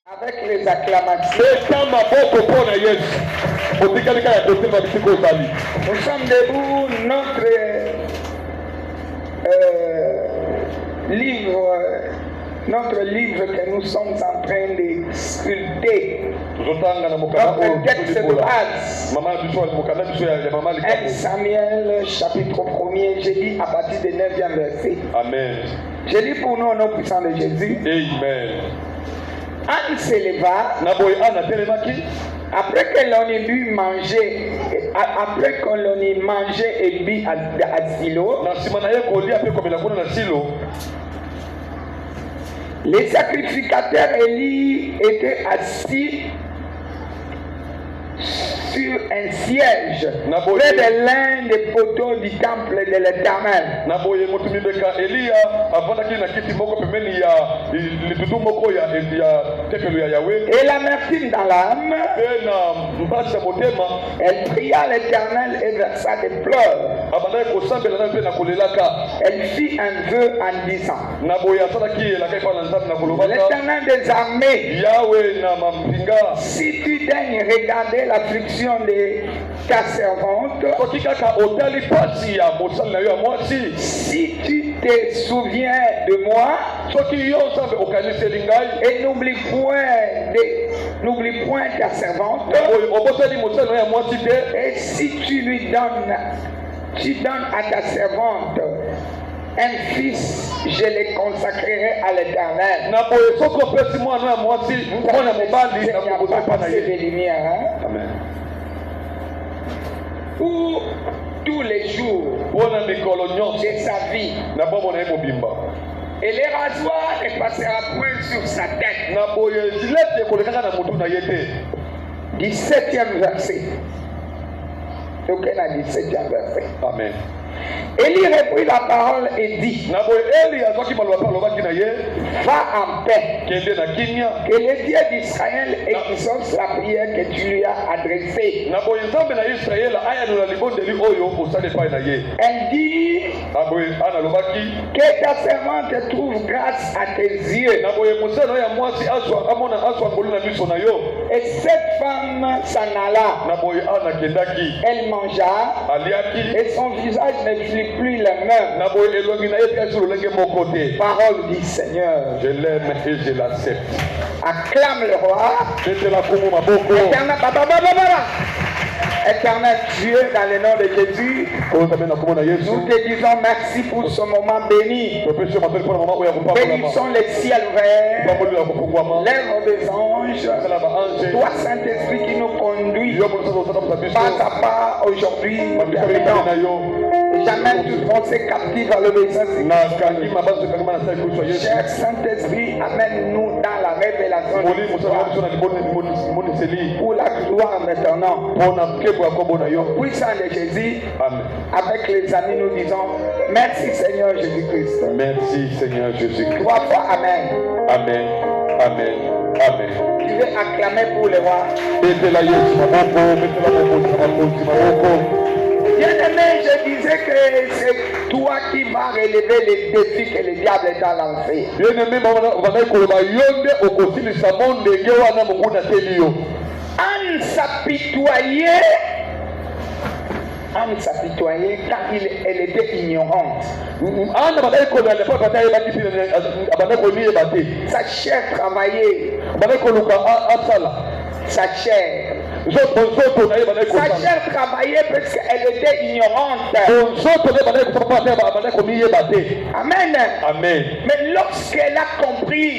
Avec les acclamations. Nous sommes debout, notre livre que nous sommes en train de sculpter. Notre texte de base. 1 Samuel chapitre 1er, j'ai dit à partir du 9e verset. Amen. Je dis pour nous au nom puissant de Jésus. Amen. Anne s'éleva. Après que l'on ait bu manger, après que l'on ait mangé et bu à Silo, les sacrificateurs Élie étaient assis sur un siège près de l'un des poteaux du temple de l'Éternel. Et l'amertume dans l'âme, elle pria l'Éternel et versa des pleurs. Elle fit un vœu en disant: l'Éternel des armées, si tu daignes regarder l'affliction de ta servante, si tu te souviens de moi, et n'oublie point ta servante, et si tu donnes à ta servante un fils, je le consacrerai à l'Éternel. Amen. Pour tous les jours de sa vie. Et les rasoirs ne passera point sur sa tête. 17e verset. Donc elle a 17e verset. Amen. Élie reprit la parole et dit: va en paix, que le Dieu d'Israël exauce la prière que tu lui as adressée. Elle dit: que ta servante trouve grâce à tes yeux. Et cette femme s'en alla. Elle mangea et son visage ne fut plus le même. Parole du Seigneur. Je l'aime et je l'accepte. Acclame le roi. Éternel Dieu, dans le nom de Jésus, nous te disons merci pour ce moment béni. Bénissons les ciels verts, l'œuvre des anges, toi Saint-Esprit qui nous conduit pas à pas aujourd'hui. Jamais toute pensée captive à l'obéissance. Cher Saint-Esprit, amène-nous dans la révélation pour la gloire maintenant. Puissant de Jésus, Amen. Avec les amis, nous disons merci Seigneur Jésus-Christ. Merci Seigneur Jésus-Christ. 3 fois Amen. Amen. Amen. Amen. Tu veux acclamer pour le roi. Bien-aimé, je disais que c'est toi qui vas relever les défis que le diable est à lancer. Anne s'apitoyait quand elle était ignorante. Sa chair travaillait. Sa chair. Sa chair travaillait parce qu'elle était ignorante. Amen. Amen. Mais lorsqu'elle a compris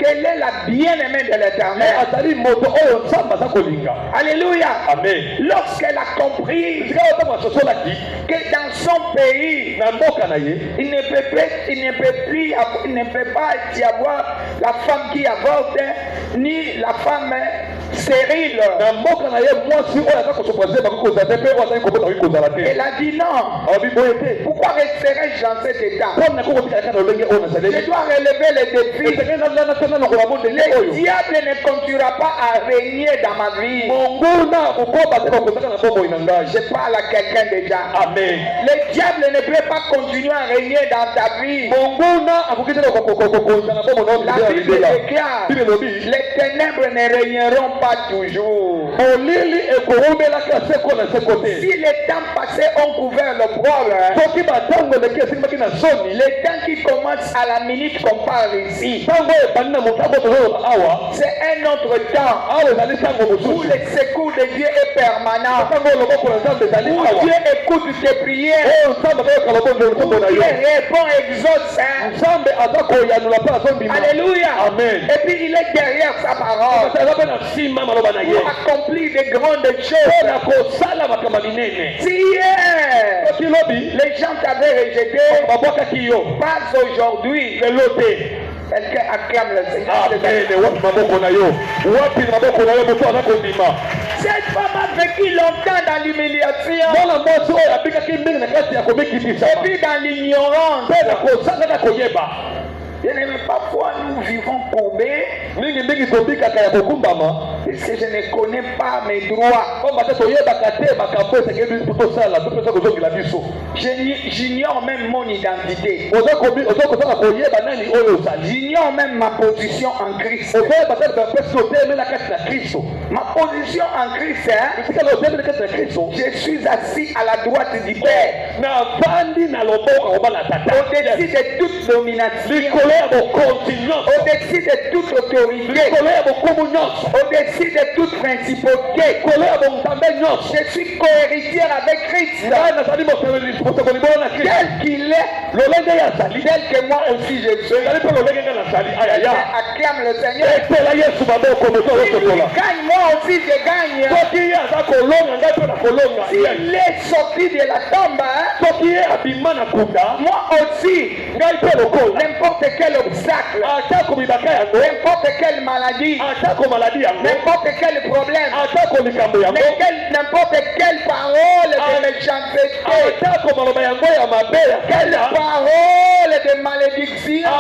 qu'elle est la bien-aimée de l'Éternel. Alléluia. Amen. Lorsqu'elle a compris que dans son pays, il ne peut pas y avoir la femme qui avorte, ni la femme stérile. Elle a dit non. Pourquoi resterai-je dans cet état? Je dois relever les défis. Le diable ne continuera pas à régner dans ma vie. Je parle à quelqu'un déjà. Amen. Le diable ne peut pas continuer à régner dans ta vie. La Bible déclare, les ténèbres ne régneront pas toujours. Si les temps passés ont couvert le problème, les temps qui commencent à la minute qu'on parle ici, c'est un autre temps où le secours de Dieu est permanent, où Dieu écoute tes prières, où Dieu répond, exauce. Alléluia. Amen. Et puis il est derrière sa parole pour accomplir de grandes choses. Si hier les gens t'avaient rejeté, pas aujourd'hui. Quelqu'un acclame le Seigneur. Cette femme a vécu longtemps dans l'humiliation et puis dans l'ignorance. Bien-aimé, parfois nous vivons courbés parce que je ne connais pas mes droits. J'ignore même mon identité. J'ignore même ma position en Christ. Ma position en Christ, je suis assis à la droite du Père, au-dessus de toute domination, au-dessus de toute autorité, au-dessus de toute principauté. Je suis cohéritière avec Christ. Tel qu'il est, tel que moi aussi je suis. Acclame le Seigneur. S'il gagne, moi aussi je gagne. S'il est sorti de la tombe, moi aussi, n'importe quel obstacle, n'importe quelle maladie, n'importe quel problème, n'importe quelle parole de méchanceté, quelle parole de malédiction,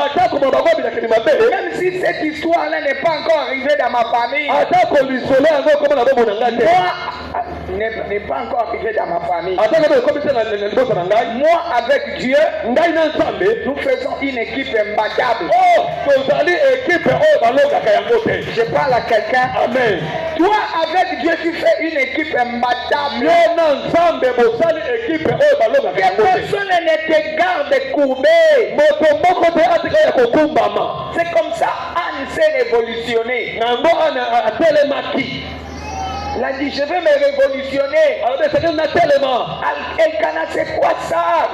même si cette histoire-là n'est pas encore arrivée dans ma famille, n'est pas encore arrivé dans ma famille. Moi, avec Dieu, nous faisons une équipe imbattable. Je parle à quelqu'un. Amen. Toi, avec Dieu, tu fais une équipe imbattable. Que personne ne te garde courbé. C'est comme ça, Anne s'est révolutionnée. Il a dit, je vais me révolutionner. Elkana, c'est quoi ça?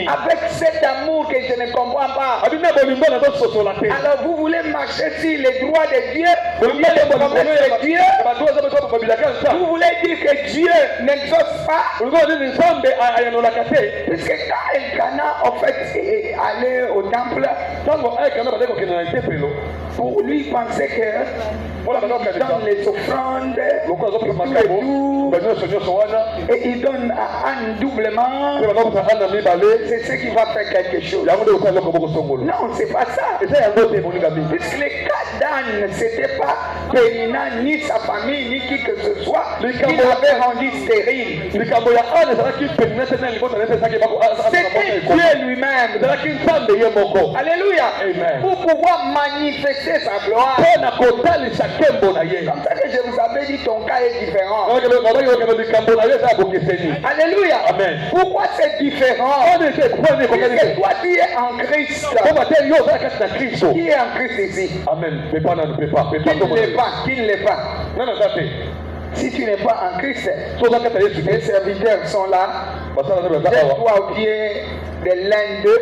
Avec cet amour que je ne comprends pas. Alors vous voulez marcher sur les droits de Dieu, les promesses de Dieu. Vous voulez dire que Dieu n'exauce pas. Puisque quand Elkana, en fait, est allé au temple, pour lui penser que dans les offrandes, et il donne à Anne doublement, c'est ce qui va faire quelque chose. Non, c'est pas ça. Puisque le cas d'Anne, c'était pas Pénina, ni sa famille, ni qui que ce soit, qui l'avait rendu stérile. C'était Dieu lui-même. Alléluia. Pour pouvoir manifester sa gloire. Comme ça que je vous avais dit, ton cas est différent. Alléluia. Amen. Pourquoi c'est différent? Parce que toi tu es en Christ. Qui est en Christ ici? Amen. Qui ne l'est pas? Si tu n'es pas en Christ, les serviteurs sont là. Jette-toi au pied de l'un d'eux.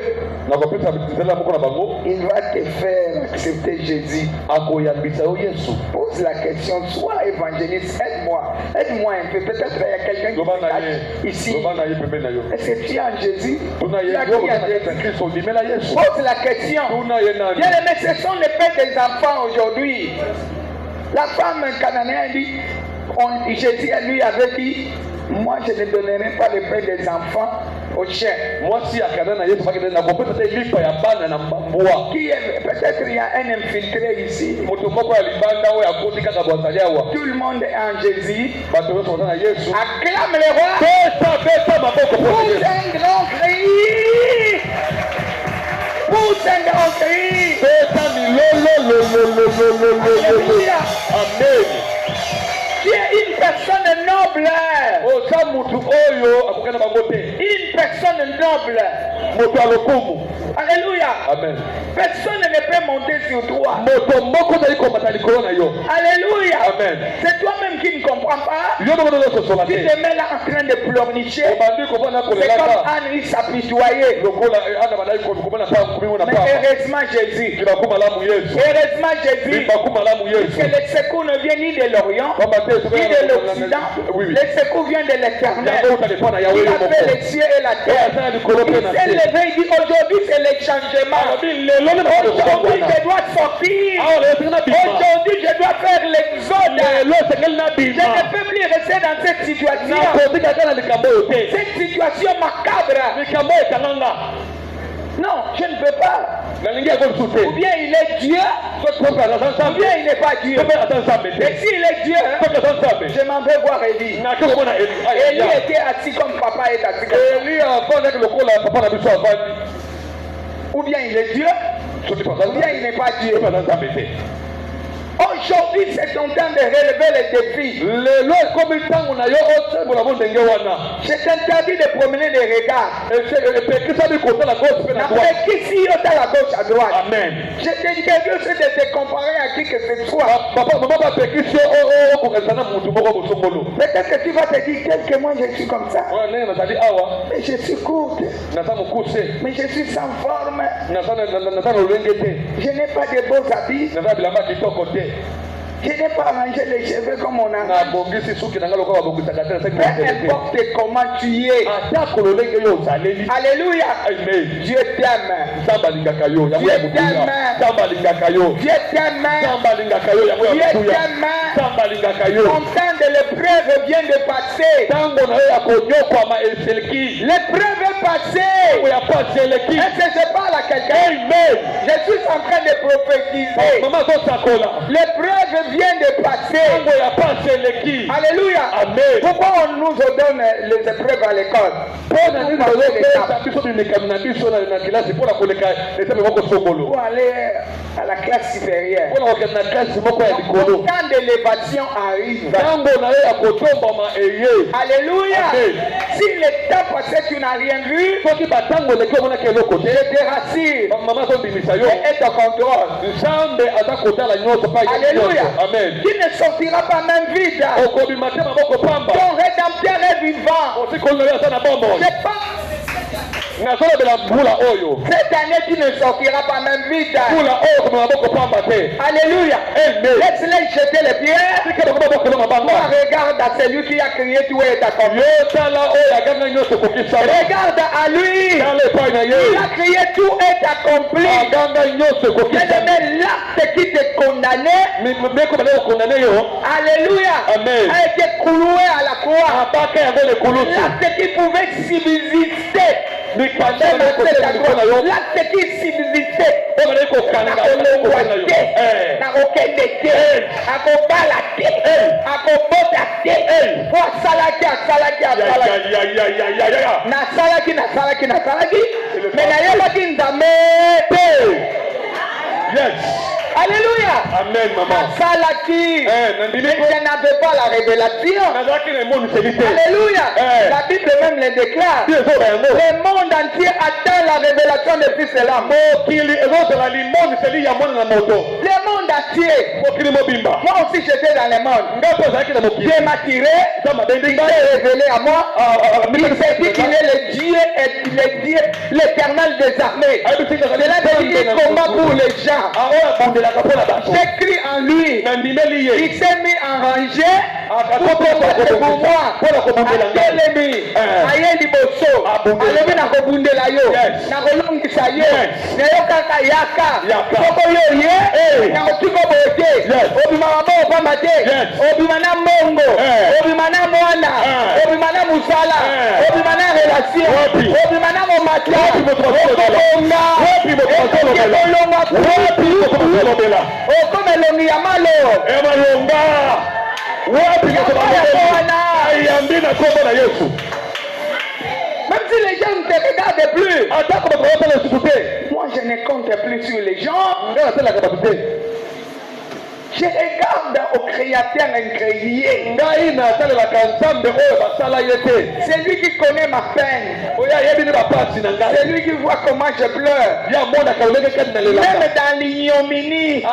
Il va te faire accepter Jésus. Pose la question, sois évangéliste, aide-moi un peu. Peut-être il y a quelqu'un qui est ici. Est-ce que tu es en Jésus? Pose la question. Bien aimé, ce sont les pères des enfants aujourd'hui. La femme cananéenne dit, Jésus lui avait dit, moi je ne donnerai pas le pain des enfants aux chiens. Moi si akana Yesu pakende na kopeta te lipa ya bana na mbwa. Qui est peut-être il y a un infiltré ici. Moto moko alibanda oyo akoti kaka bwatali awa. Tout le monde est en Jésus. Bato nyonso baza na Yesu. Acclame le roi. Beta maboko po Pousse un grand cri. Pousse un grand cri. Beta milolo. Alléluia. Amen. Tu es une personne noble. Oza mutu oyo akokana bango te. Une personne noble. Moto alokumu. Alléluia. Amen. Personne ne peut monter sur toi. Moto moko zali komata likolo na yo. Alléluia. Amen. C'est toi-même qui ne comprends pas. Yo no no so Tu te mets là en train de pleurnicher. Obandi ko bana ko C'est comme lelaka. Anne, il s'apitoyait. Lokola ana badai ko bana pa kumimu na Mais pa. heureusement Jésus. Kibakuma lamu Yesu. Heureusement Jésus. Kibakuma lamu Yesu. Que le secours ne vient ni de l'Orient, ni de l'Occident. Le secours vient de l'Éternel. Il a fait les cieux et la terre. Il s'est levé, il dit aujourd'hui c'est le changement. Aujourd'hui je dois sortir. Aujourd'hui je dois faire l'exode. Je ne peux plus rester dans cette situation. Cette situation macabre. Non, je ne peux pas. Ou bien il est Dieu, ou bien il n'est pas Dieu. Et s'il est Dieu, je m'en vais voir Élie. Élie était assis comme papa est assis comme ça. Ou bien il est Dieu, ou bien il n'est pas Dieu. Aujourd'hui, c'est ton temps de relever les défis. Je t'interdis de promener les regards. Ici, à la gauche, à droite. Amen. Je t'interdis aussi de te comparer à qui que ce soit. Peut-être que tu vas te dire, tel que moi je suis comme ça. Mais je suis courte. Mais je suis sans forme. Je n'ai pas de beaux habits. Je n'ai pas arrangé les cheveux comme on a. Peu importe comment tu es. Alléluia. Dieu t'aime. Dieu t'aime. Dieu t'aime. Dieu t'aime. Ton temps de l'épreuve vient de passer. L'épreuve est passée. Est-ce que je parle à quelqu'un? Je suis en train de prophétiser. L'épreuve vient de passer. Alléluia. Amen. Pourquoi on nous donne les épreuves à l'école? Pour aller à la classe supérieure. Le temps de l'évasion arrive. Alléluia. Si le temps passé tu n'as rien vu, je te rassure. Et ton contrôle. Alléluia. Amen. Tu ne sortiras pas même vide. Ton rédempteur est vivant. C'est pas. Cette année tu ne sortiras pas même vide. Alléluia. Laisse-les jeter les pierres. Moi regarde à celui qui a crié tout est accompli. Regarde à lui. Il a crié tout est accompli. L'acte qui te condamnait. Alléluia. Amen. A été cloué à la croix. L'acte qui pouvait subsister. L'acte qui subsistait. Yes. Alléluia. Amen, maman. Salaki. Mais je n'avais pas la révélation. Alléluia. La Bible même le déclare. Le monde entier attend la révélation du Fils de l'homme. Le monde entier. Moi aussi j'étais dans le monde. Dieu m'a tiré. Il s'est révélé à moi. Il s'est dit qu'il est le Dieu et le Dieu, l'éternel des armées. Cela veut dire combat pour les gens. J'ai cru en lui. Il s'est mis en rangée pour combattre pour moi. Atelemi. Aye liboso. Alebi na kobundela yo. Na kolongisa yo. Na yo kaka yaka. Soko yo ye. Na siko bote. Obimana bo pamate. Obimana mongo. Obimana mwana. Obimana musala. Obimana relation. Obimana mo matia. Obonga. Okomelongi ya malo. Emalonga. Wapi kesona ayambina kombo na Yesu. Même si les gens ne te regardent plus, moi je ne compte plus sur les gens. Je regarde au Créateur incréé. C'est lui qui connaît ma peine. C'est lui qui voit comment je pleure. Même dans l'ignominie, il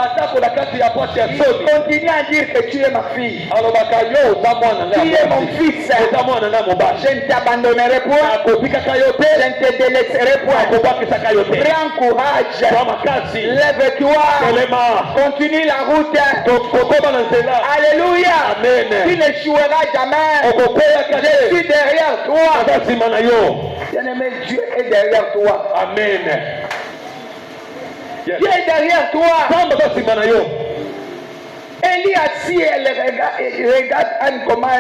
continue à dire que tu es ma fille. Tu es mon fils. Je ne t'abandonnerai point. Je ne te délaisserai point. Prends courage. Lève-toi. Continue la route. Alléluia. Amen. Tu n'échoueras jamais. Je suis derrière toi. Bien-aimé, Dieu est derrière toi. Amen. Dieu est derrière toi. Élie assis, elle regarde Anne comment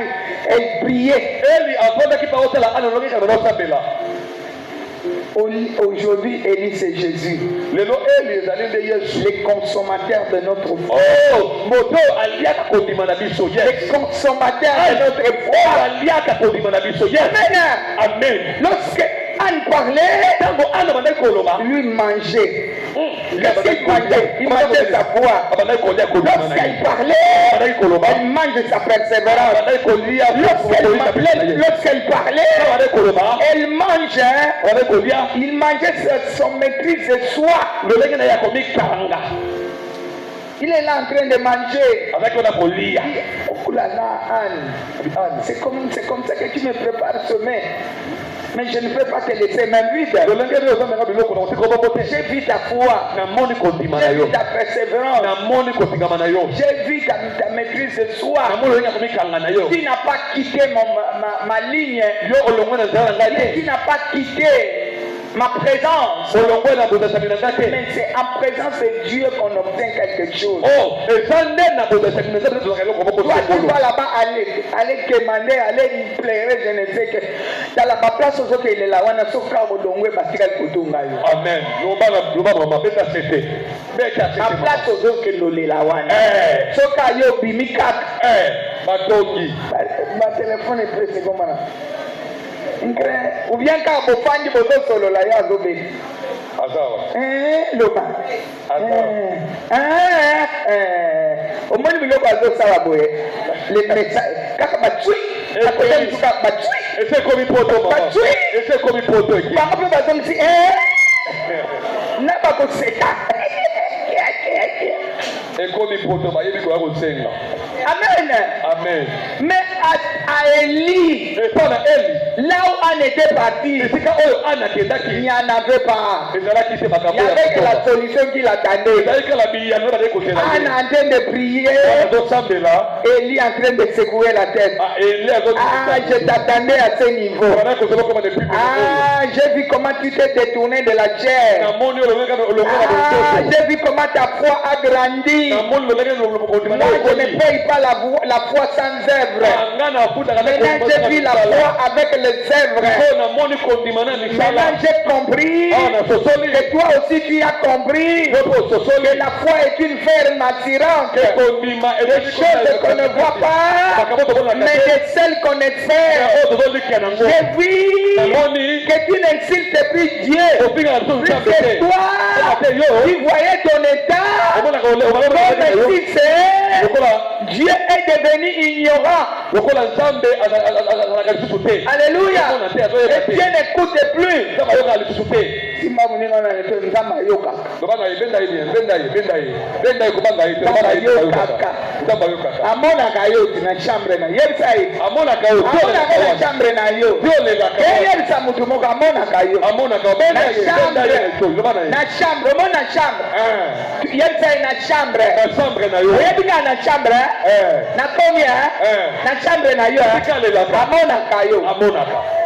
elle priait. Aujourd'hui, Élie, c'est Jésus. Les consommateurs de notre foi. Les consommateurs de notre foi. Amen. Lorsque Anne parlait, lui mangeait. Qu'est-ce qu'il mangeait? Il mangeait sa foi. Lorsqu'elle parlait, elle mange sa persévérance. Lorsqu'elle parlait, elle mange. Il mangeait son maîtrise de soi. Il est là en train de manger. Oh là là, Anne. C'est comme ça que tu me prépares ce mets. Mais je ne peux pas te laisser même vide. J'ai vu ta foi. J'ai vu ta persévérance. J'ai vu ta maîtrise de soi. Tu n'as pas quitté ma ligne. Tu n'as pas quitté ma présence. Mais c'est en présence de Dieu qu'on obtient quelque chose. Toi, tu vas là-bas aller demander, aller pleurer, je ne sais que. Dans la place où il est là, on a ce cas où l'on veut bâtir le couteau. Amen. La place où il est là, ce cas où il est là, ma téléphone est prêt, c'est comment? Ou bien quand vous faites votre solo là, il y a un loba. Au moins, il y a les messages. Quand et c'est comme il peut et c'est comme il peut Amen. Amen. Mais à Élie, là où Anne était partie, il n'y en avait pas. Il n'y avait que la solution qui l'attendait. Anne en train de prier, Élie en train de secouer la tête. Je t'attendais à ce niveau. J'ai vu comment tu t'es détourné de la chair. J'ai vu comment ta foi a grandi. Moi, je ne paye pas la foi sans œuvre. Maintenant, j'ai vu la foi avec les œuvres. Maintenant, j'ai compris que toi aussi tu as compris que la foi est une ferme assurance. Des choses qu'on ne voit pas, mais de celles qu'on espère. J'ai vu que tu n'insultes plus Dieu. Plus que toi, tu voyais ton état comme si c'est Dieu est devenu ignorant. Alléluia. Et Dieu n'écoute plus. Amonaka yo na chambre na yebisai. Amonaka yo na chambre na yo. Yebisa mutu moko amonaka yo. Na chambre, mona chambre. Yebisai na chambre. Na yebika na chambre. Na combien? Na chambre na yo. Amonaka yo.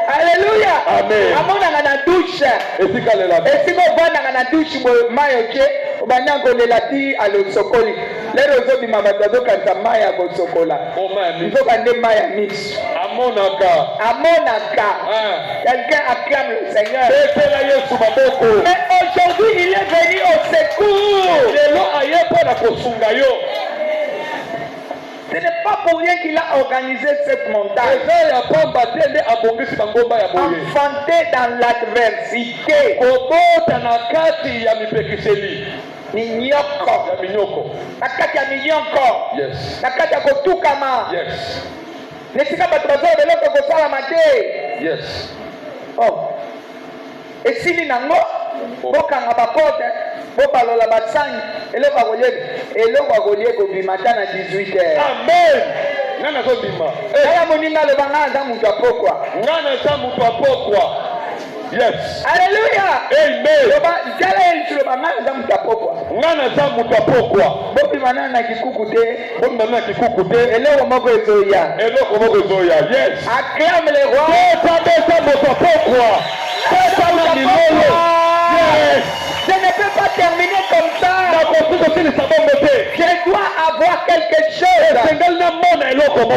Alléluia. Amen. Amonaka na douche. Esiko vanda na douche mo mayo ke. Banyango lelati alo sokoli. lero ozobima bato bazokanisa mai ya kosokola nzokande mai ya miso amonaka. Quelqu'un acclame le Seigneur. Mais aujourd'hui il est venu au secours. Ce n'est pas pour rien qu'il a organisé cette montagne. Enfanté dans l'adversité. Minyoko. Nakati ya minyoko. Nakati ya kotukama. Nesika bato bazala beloko kosalama te. Esili nango bokanga bapote bobalola basangi eloko akolie kobima ta na 18h. Amen. Ngana zobima. Aya moninga le banga za mutu apokwa. Ngana za mutu apokwa. Yes. Alléluia. Amen. Yoba jala elitulo banga za mutu apokwa. Ngana za mutu apokwa. Bobima na kikuku te. Bobima na kikuku te. Eloko moko ezoya. Eloko moko ezoya. Yes. Acclame le roi. Besa mutu apokwa. Besa na milolo. Yes. Je ne peux pas terminer comme ça. Je dois avoir quelque chose.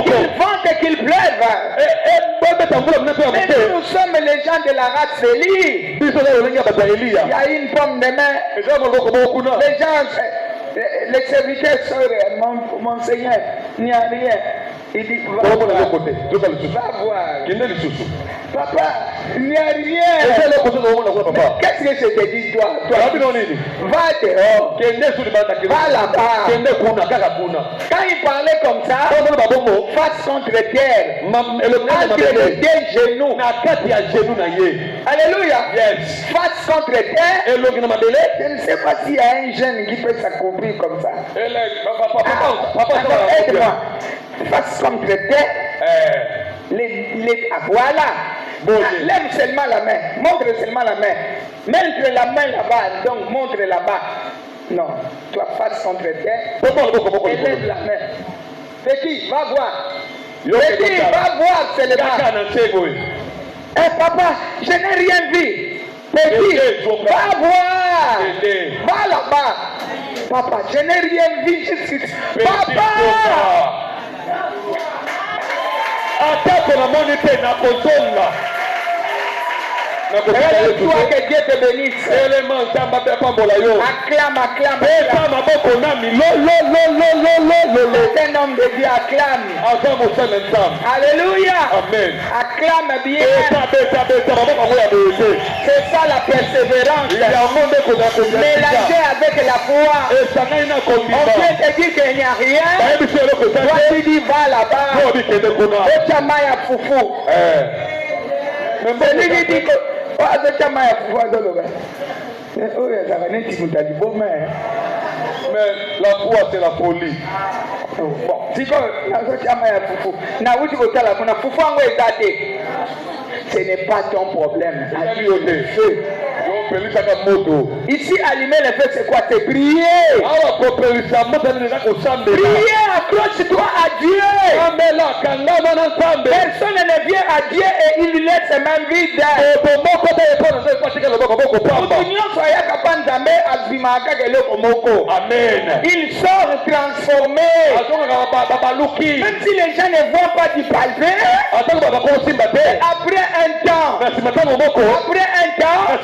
Qu'il vente et qu'il pleuve. Mais nous sommes les gens de la race d'Élie. Il y a une pomme de main. Les gens, les serviteurs sœurs, mon Seigneur, il n'y a rien. Il dit, va voir. Papa, il n'y a rien. Qu'est-ce que je te dis, toi? Va dehors. Va là-bas. Quand il parlait comme ça, face contre terre, entre les deux genoux. Alléluia. Yes. Face contre terre. Je ne sais pas s'il y a un jeune qui peut s'accomplir comme ça. Aide-moi. Face contre terre. Voilà. Lève seulement la main. Montre seulement la main. Montre la main là-bas. Donc montre là-bas. Non. Toi face contre terre. Et lève la main. Petit, va voir. Petit, va voir seulement. Papa, je n'ai rien vu. Petit, va voir. Va là-bas. Papa, je n'ai rien vu jusqu'ici. Papa. Atako na monite na kozonga. Toi que Dieu te bénisse. Acclame, acclame. C'est un homme de Dieu, acclame. Alléluia. Amen. Acclame bien. C'est ça la persévérance. Mélanger avec la foi. On vient te dire qu'il n'y a rien. Toi tu dis va là-bas. Ochamaya foufou. Celui qui dit que mais la foi c'est la folie. Bon, si ce n'est pas ton problème. Ici, allumer le feu, c'est quoi? C'est prier. Prier, accroche-toi à Dieu. Personne ne vient à Dieu et il lui laisse ses mains vides. Amen. Il sort transformé. Même si les gens ne voient pas du palais, après un temps, ils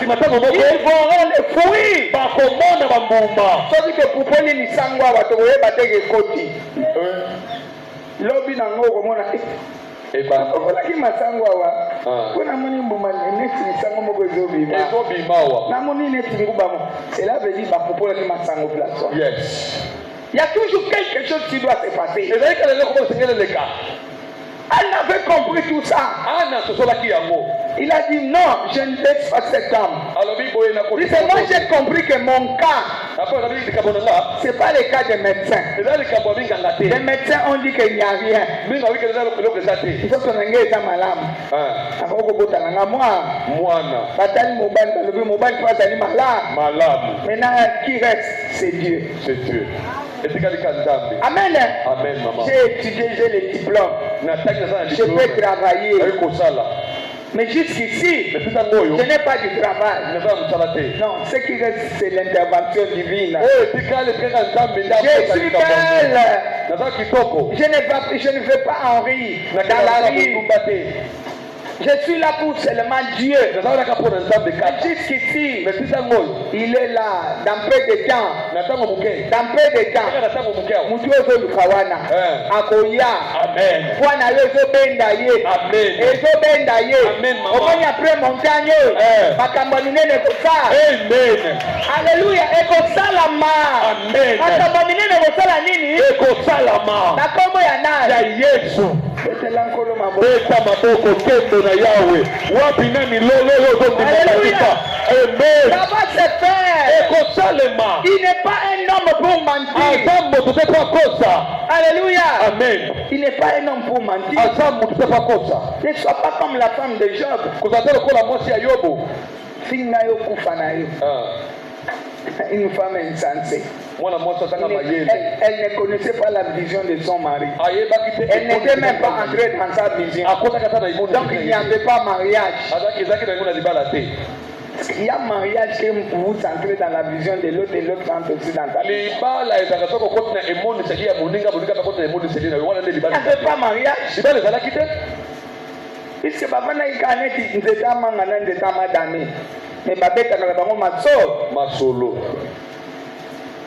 verront les fruits. Lobi na ngo komona okolaki masango awa mpona moni mbuma neti misango moko ezobimawa namoni neti ngubamo cela veut dire bakopolaki masango place. Yes. Il y a toujours quelque chose qui doit se passer. Elle avait compris tout ça. Il a dit non, je ne laisse pas cet homme. Il dit moi j'ai compris que mon cas, ce n'est pas le cas des médecins. Les médecins ont dit qu'il n'y a rien. Il faut que l'on ait un malade. Maintenant, qui reste? C'est Dieu. C'est Dieu. Amen. Amen, maman. J'ai étudié, j'ai les diplômes. Je peux travailler. Mais jusqu'ici, je n'ai pas du travail. Non, ce qui reste, c'est l'intervention divine. Je suis belle. Je ne veux pas en rire dans la rue. Je suis là pour seulement Dieu. Jusqu'ici, il est là, dans peu de temps. Dans peu de temps. Mutuozo lukawana. Akoya. Amen. Bwana yozo benda ye. Amen. Ezo benda ye. Amen. Omonya après montagne. Makambo minene kosa. Amen. Alléluia. Ekosalama. Amen. Makambo minene kosala nini? Ekosalama. Na kombo ya nani? Ya Yesu. Beta maboko kendo na yawe. Wapi nani lolo yozo ndimakatika. Amen. Ça va se faire. Ekosalema. Il n'est pas un homme pour mentir. Azamu tutepa kosa. Alléluia. Amen. Il n'est pas un homme pour mentir. Azamu tutepa kosa. Ne sois pas comme la femme de Job. Kuzatero kola mosi ya Yobu. Finga yo kufa na yo. Une femme insensée. Elle ne connaissait pas la vision de son mari. Elle n'était même pas entrée dans sa vision. Donc il n'y avait pas mariage. Il y a mariage que vous entrez dans la vision de l'autre et l'autre entre aussi dans ta vision. Il n'y avait pas mariage. Puisque papa n'a pas dit que c'était un mangana de ta madame. Mais babeka na bango masolo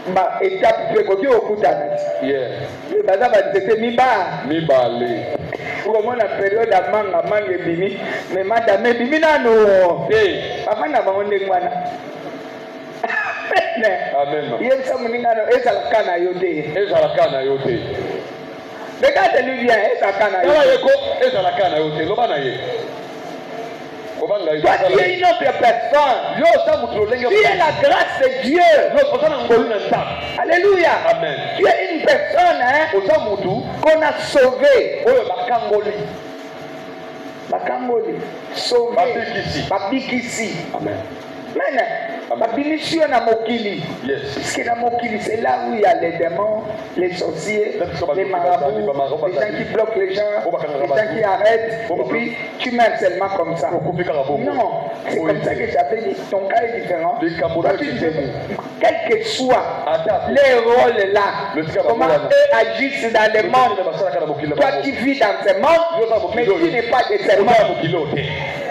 ba étape pe ko dio okutana mais baza ba tete mibale pour moi la période à manga bimi mais madame bimi nano papa na bango ndengwana amen yesa muningano ezala kana yote regarde-lui bien ezala kana yote toi, tu es une autre personne. Tu es la grâce de Dieu. Alléluia. Amen. Tu es une personne qu'on a sauvée. Bakangoli. Sauvé. Babikisi. Amen. Yes. Parce que dans Mokili, c'est là où il y a les démons, les sorciers, les marabouts, les gens qui bloquent les gens, les gens qui arrêtent, et puis tu meurs seulement comme ça. Non, c'est comme ça que j'avais dit. Ton cas est différent. Quel que soit les rôles là, comment eux agissent dans le monde, toi tu vis dans ce monde, mais tu n'es pas de ce monde.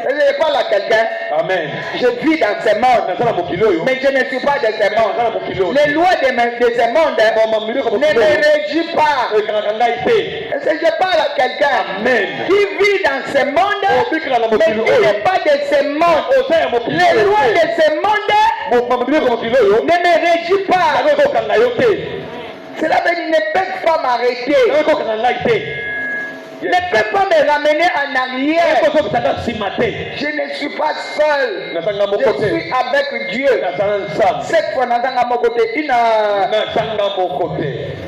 Je ne parle à quelqu'un. Amen. Je vis dans ce monde, mais je ne suis pas de ce monde. Les lois de ce monde ne me régissent pas. Est-ce que je parle à quelqu'un qui vit dans ce monde, mais qui n'est pas de ce monde? Les lois de ce monde ne me régissent pas. Cela veut dire ne peuvent pas m'arrêter. Ne peut pas me ramener en arrière. Je ne suis pas seul. Je suis avec Dieu. Cette fois, à mon côté.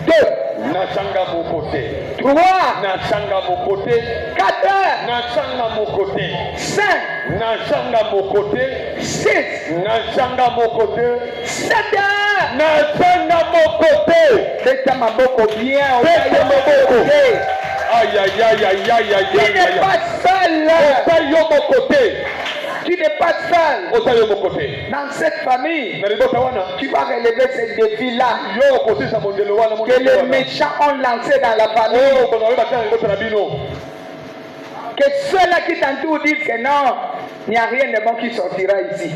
Deux. Trois. Quatre. Cinq. Six. Sept. Faites ma boco bien. Aïe aïe aïe aïe aïe aïe. Tu n'es pas seul. Tu n'es pas seul. Dans cette famille, tu vas relever ce défi-là que les méchants ont lancé dans la famille. Que ceux-là qui t'entourent disent que non, il n'y a rien de bon qui sortira ici.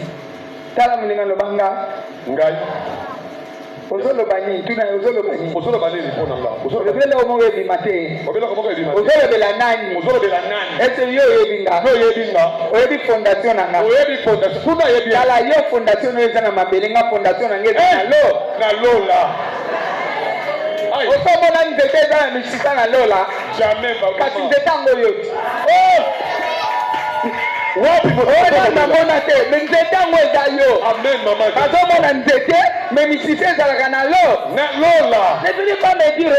Ozolo bani, tu na ozolo bani. Ozolo bani ni pona la. Ozolo bela omowe bi mate. Obela ko mowe bi mate. Ozolo bela nani. Ozolo bela nani. Ese yo yebinga. No yebinga. Oyebi fondation na nga. Oyebi fondation. Kuna yebi. Kala yo fondation eza na mabelenga fondation na ngeza na lo. Na lola. Ai. Osomona nzete eza na misika na lola. Jamais ba. Kasi nzete ngo yo. Wapi mona te, mais nzete ngo eza yo. Amen mama. Azomona nzete Mais si c'est Zalaganalo, ne venez pas me dire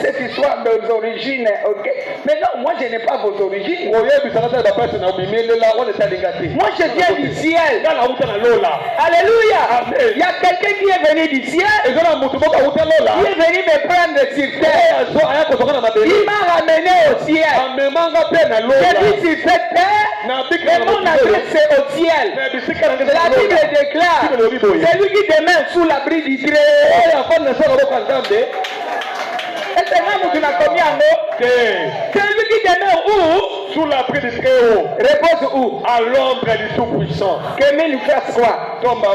cette histoire de origines, ok? Mais non, moi je n'ai pas vos origines. Moi je viens du ciel. Alléluia. Il y a quelqu'un qui est venu du ciel. Il est venu me prendre sur terre. Il m'a ramené au ciel. Je vis sur cette terre. Et mon adresse c'est au ciel. La Bible déclare, celui qui demeure sous l'abri du Très. Et c'est là où tu n'as combien de mots? Celui qui demeure où? Sous l'abri du Très-Haut. Repose où? À l'ombre du Tout-Puissant. Que mille fasse quoi? Tombe à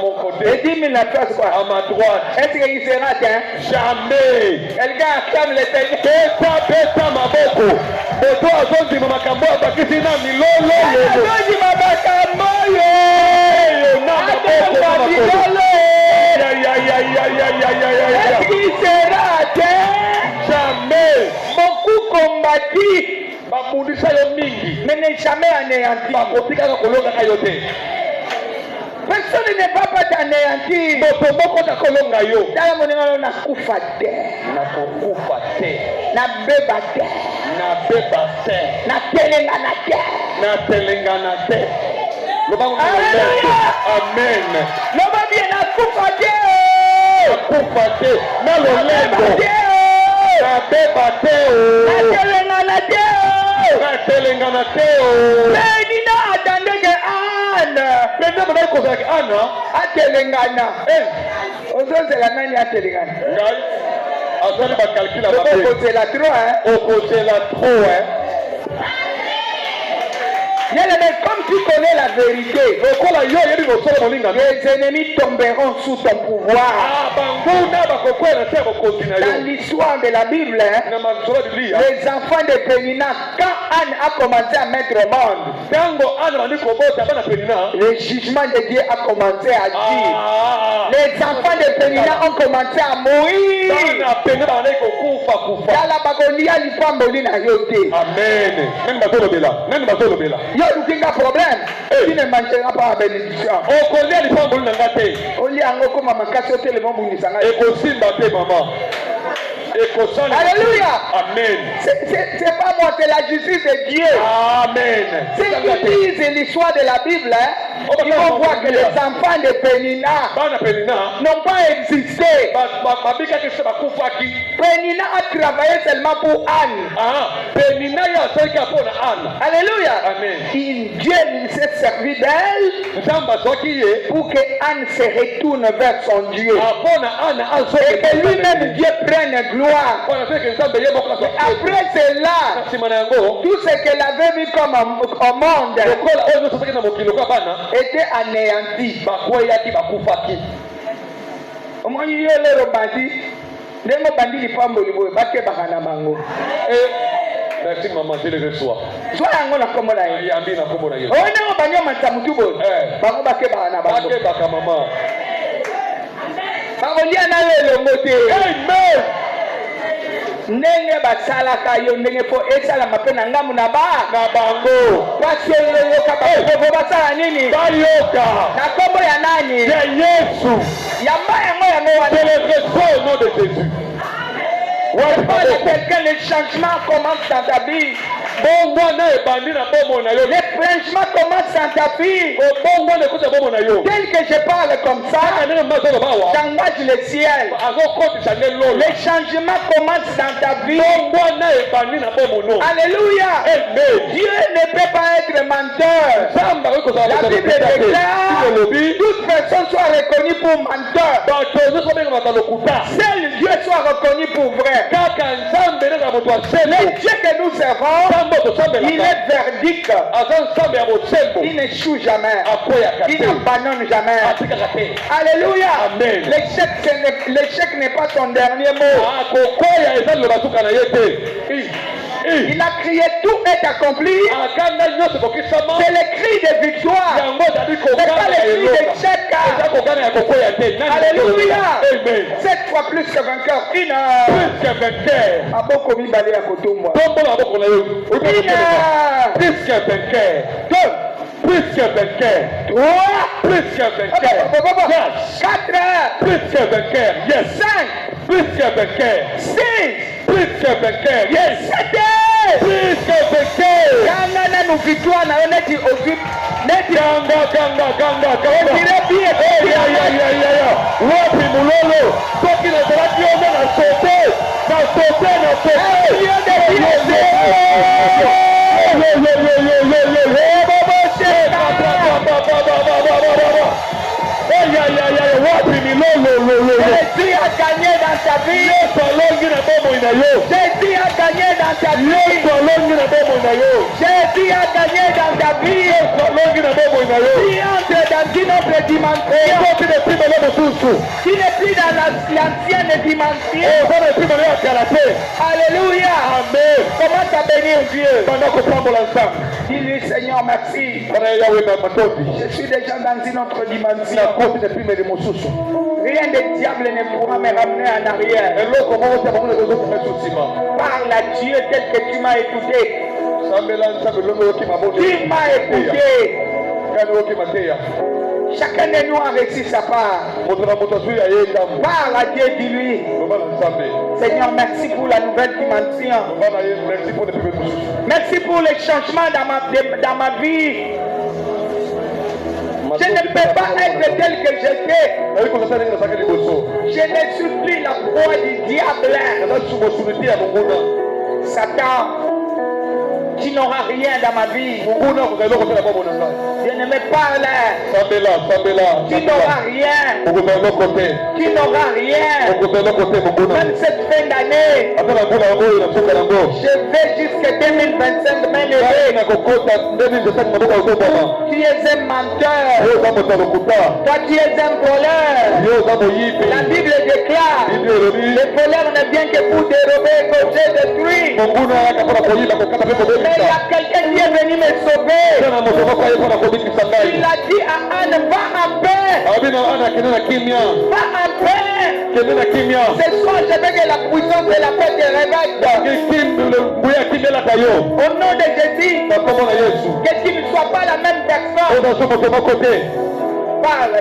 mon côté. Et 10 000 fasse quoi? À ma droite. Est-ce qu'il sera atteint? Jamais. Quelqu'un acclame l'Éternel. Pesa maboko. Beto azondi mamakambo abakisi na milolo. Azondi mamakambo yo. Est-ce qu'il sera atteint? Jamais. Beaucoup combattu. Mais n'est jamais anéanti. Personne ne va pas t'anéantir. Amen. Comme tu connais la vérité, les ennemis tomberont sous ton pouvoir. Dans l'histoire de la Bible, les enfants de Pénina, quand Anne a commencé à mettre au monde, le jugement de Dieu a commencé à agir. Les enfants de Pénina ont commencé à mourir. Amen. Il y a un problème. Tu ne mangeras pas la bénédiction. Alléluia. Amen. C'est pas moi, c'est la justice de Dieu. Amen. Si tu lis l'histoire de la Bible, ils vont voir que les enfants de Pénina n'ont pas existé. Pénina a travaillé seulement pour Anne. Alléluia. Amen. Dieu s'est servi d'elle pour que Anne se retourne vers son Dieu. Et que lui-même Dieu prenne gloire. Après cela, tout ce qu'elle avait vu comme au monde était anéanti. Merci maman, je les reçois. Amen. Ndenge basalaka yo ndenge po esalama pe na ngamu na bango baseyoyoka basala nini bayoka na kombo ya nani ya Yesu yamba yango wana au nom de Jésus. Quelqu'un, le changement commence dans ta vie. Le changement commence dans ta vie. Tel que je parle comme ça, j'engage le ciel. Le changement commence dans ta vie. Alléluia. Dieu ne peut pas être menteur. La Bible déclare toute personne soit reconnue pour menteur. Seul Dieu soit reconnu pour vrai. Le Dieu que nous servons, il est verdict. Il n'échoue jamais. Il n'abandonne jamais. Alléluia. L'échec n'est pas son dernier mot. Il a crié tout est accompli. C'est le cri de victoire. C'est pas le cri d'échec. Alléluia. 7 fois plus que vainqueur. Une heure. Plus que vainqueur. Plus que vainqueur. Plus que vainqueur. 3. Plus qu'un vainqueur. Yes. 4. Plus qu'un vainqueur. Yes. 5. Plus qu'un vainqueur. 6. Plus qu'un vainqueur. Yes. 7. Plus qu'un vainqueur. Ganga nous victoire na honnête occupe. Ganga. On dirait bien. Wapi mulolo. Toki na zalaki ona na sauté. Jésus a gagné dans ta vie. Jésus a gagné dans ta vie. Jésus a gagné dans ta vie. Qui entre dans une autre dimension. Qui n'est plus dans l'ancienne dimension. Alléluia. Amen. Commence à bénir Dieu. Ensemble. Dis-lui Seigneur merci. Je suis déjà dans une autre dimension. Rien de diable ne pourra me ramener en arrière. Parle à Dieu tel que tu m'as écouté. Tu m'as écouté. Chacun de nous a réussi sa part. Parle à Dieu, dis-lui. Seigneur, merci pour la nouvelle dimension. Merci pour les changements dans ma vie. Je ne peux pas être tel que j'étais. Je ne suis plus la proie du diable. Satan, tu n'auras rien dans ma vie. Je ne me parle. Tu n'auras rien. Tu n'auras rien. Même cette fin d'année, je vais jusqu'à 2025 m'élever. Tu es un menteur. Toi, tu es un voleur. La Bible déclare, le voleur ne vient que pour dérober, causer, détruire. Mais il y a quelqu'un qui est venu me sauver. Il a dit à Anne, va en paix. Va en paix. Ce soir, je veux que la puissance de la paix te réveille. Au nom de Jésus, que tu ne sois pas la même personne. Parle.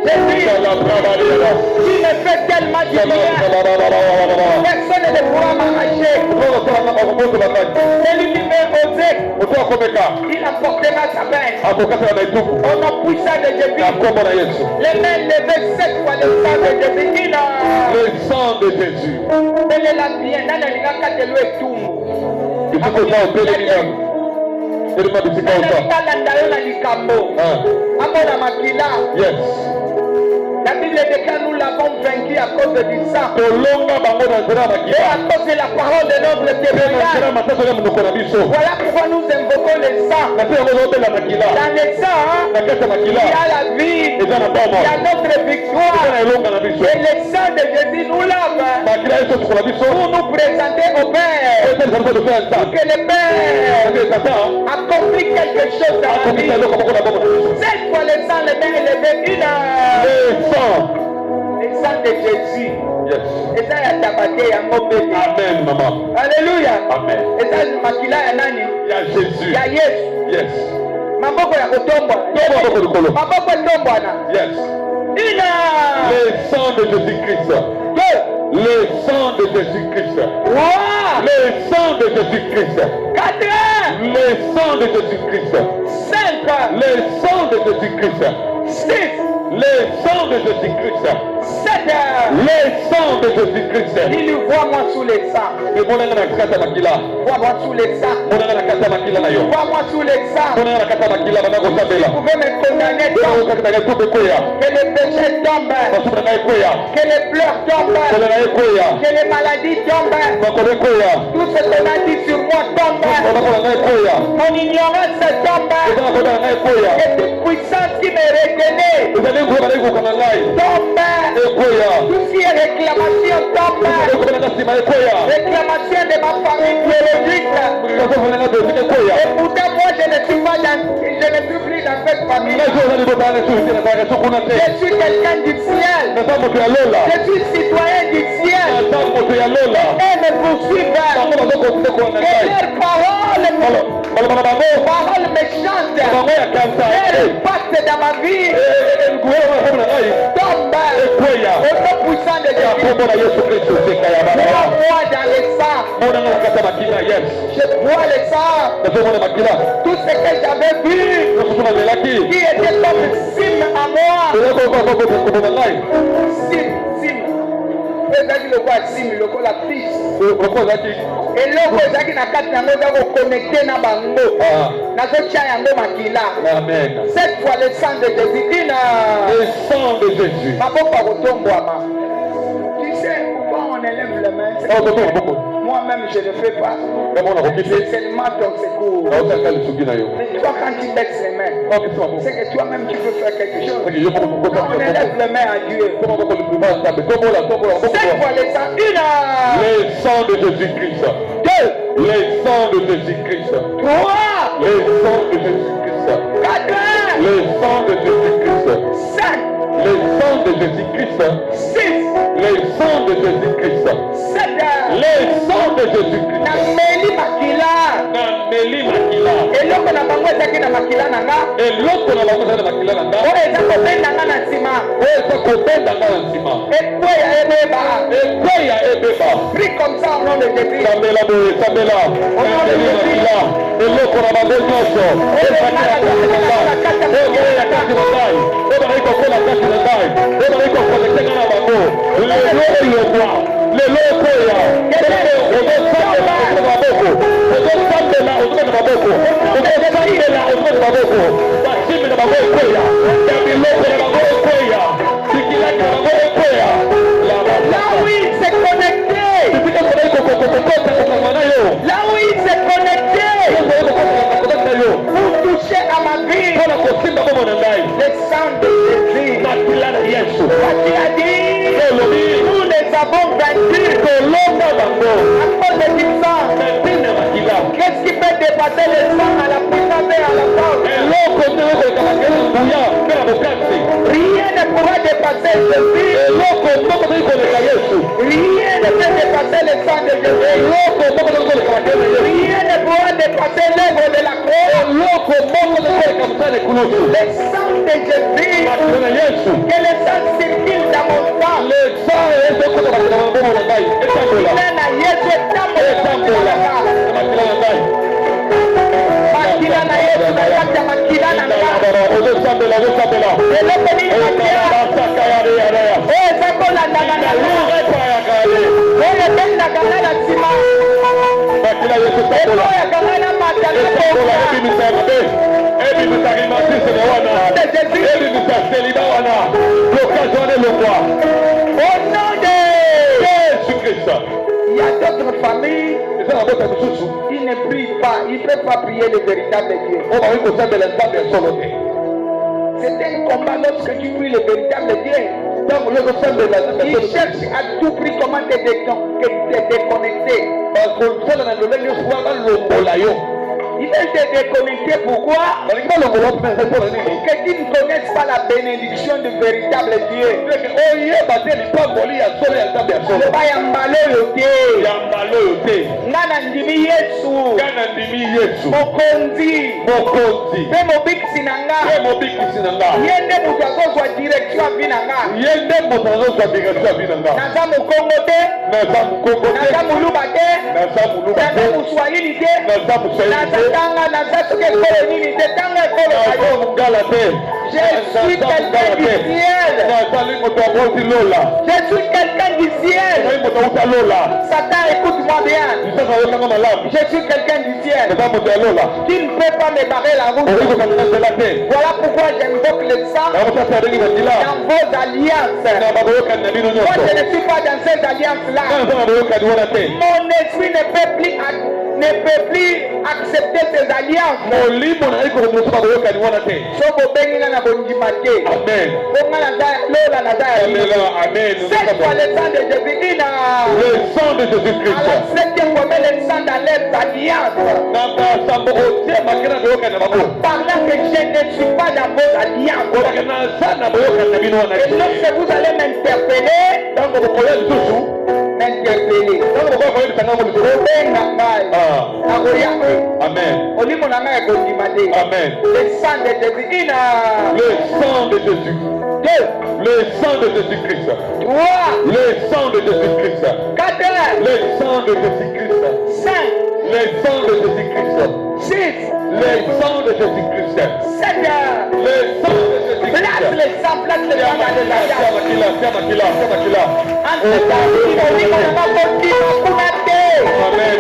Jésus, tu me fais tellement du bien. Personne ne pourra m'arracher. Celui qui veut oser, il apportera sa main. Au nom puissant de Jésus, les mains levées 7 fois le sang de Jésus. Le sang de Jésus. Belela bien, nana linaka de l'eau et tout. Yes. La Bible déclare nous l'avons vaincu à cause du sang. Et à cause de la parole de notre témoignage. Voilà pourquoi nous invoquons le sang. Dans le sang, il y a la vie. Il y a notre victoire. Et le sang de Jésus nous lave. Pour nous présenter au Père. Pour que le Père accomplit quelque chose dans la vie. Cette fois le sang, le Père est levé une heure. Le sang de Jésus. Yes. Et ça, il y a tabaté, il y a mobile. Amen, maman. Alléluia. Amen. Et ça, le makila, il y a nani. Il y a Jésus. Il y a Yesu. Yes. Maboko ya kotomba. Maboko ndomba na. Yes. Une. Le sang de Jésus-Christ. Deux. Le sang de Jésus-Christ. Trois. Le sang de Jésus-Christ. Quatre. Le sang de Jésus-Christ. Cinq. Le sang de Jésus-Christ. Six. Le sang de Jésus-Christ. 7. Le sang de Jésus-Christ. Dis-lui, vois-moi sous les sangs. Vois-moi sous les sangs. Vois-moi sous les sangs. Vous pouvez me condamner tant. Que les péchés tombent. Que les pleurs tombent. Que les maladies tombent. Tout ce qu'on a dit sur moi tombe. Mon ignorance tombe. Que toute puissance qui me retenait tombe. Tout ce qui est réclamation tombe. Réclamation de ma famille biologique. Et pourtant moi je ne suis plus dans parfaite famille. Je suis quelqu'un du ciel. Je suis citoyen du ciel. Et me poursuivent. Et leurs paroles méchantes. Leur impact dans ma vie. Tombe au nom puissant de Jésus. Je bois dans le sang. Je bois le sang. Tout ce que j'avais vu qui était comme cime à moi. Cime. ezaki lokola simi lokola fiche eloko ezaki na kati yango eza koconnecte na bango nazotia yango makila. Cette fois le sang de Jésus ina maboko akotombwama. Tu sais pourquoi on élève les mains? Moi-même je ne fais pas. C'est seulement ton secours. Mais toi quand tu baisses les mains, c'est que toi-même tu peux faire quelque chose. Quand on élève les mains à Dieu. Cette fois le sang ina. Le sang de Jésus-Christ. 2. Le sang de Jésus-Christ. 3. Le sang de Jésus-Christ. 4. Le sang de Jésus-Christ. 5. Le sang de Jésus-Christ. 6. Le sang de Jésus-Christ. 7. Le sang de Jésus-Christ. Nameli makila. Eloko na bango ezaki na makila na nga. Eloko na bango ezaki na makila na nga. Oyo eza kobenda nga na nsima. Oyo eza kobenda nga na nsima. Ekweya ebeba. Ekweya ebeba. Prie comme ça au nom de Jésus. Sambela boye, sambela. Nameli makila. Eloko na bango nyonso. Ezaki na kati na ngai. Oyo ya kati na ngai. Oyo bazali kokola kati na ngai. Oyo bazali kokolekte nga na bango. Lelo eyokwa. Lelo ekweya. Ozosambela maboko. Ozosambela ozomena maboko. Ozosambela ozomena maboko. Basimi na bango ekweya. Ya biloko na bango ekweya. Sikilaki na bango ekweya. Là où il s'est connecté. Là où il s'est connecté. Pour toucher à ma vie. Le sang de Jésus. Parce qu'il a dit. Nous les avons vaincus. À cause de du sang. Qu'est-ce qui peut dépasser le sang à la puissance et à la force? Rien ne pourra dépasser Jésus. Rien ne peut dépasser le sang de Jésus. Rien ne pourra dépasser l'œuvre de la croix. Le sang de Jésus. Que le sang circule dans mon sang. Au nom de Jésus-Christ. Il y a d'autres familles, ils ne prient pas, ils ne peuvent pas prier le véritable Dieu. C'est un combat lorsque tu pries le véritable Dieu. Ils cherchent à tout prix comment te déconnecter. Ils veulent te déconnecter, pourquoi? Que tu ne connaisses pas la bénédiction du véritable Dieu. Nana ndimi Yesu. Mokonzi. Pe mobikisi nanga. Yende mutu azozwa direction abi nanga. Naza Mukongo te. Naza Muluba te. Naza Muswahili te. Naza Tanga, naza soke kolo nini te. Tanga kolo ayo. Je suis quelqu'un du ciel. Je suis quelqu'un du ciel. Satan, écoute-moi bien. Je suis quelqu'un du ciel. Tu ne peux pas me barrer la route. Voilà pourquoi j'invoque le sang dans vos alliances. Moi, je ne suis pas dans ces alliances-là. Mon esprit ne peut plus accepter ces alliances. Amen. Cette fois le sang de Jésus, le sang de Jésus-Christ. Alors c'était comme le sang dans les alliances. Pendant que que je ne suis pas dans vos alliances. Et lorsque vous allez m'interpeller, Amen. Amen. Le sang de Jésus. Le sang de Jésus. Le sang de Jésus-Christ. Le sang de Jésus-Christ. Le sang de Jésus-Christ. 5. Le sang de Jésus-Christ. 6. Le sang de Jésus-Christ. 7. Le sang de Jésus-Christ. Place le sang dans les alliances. Amen.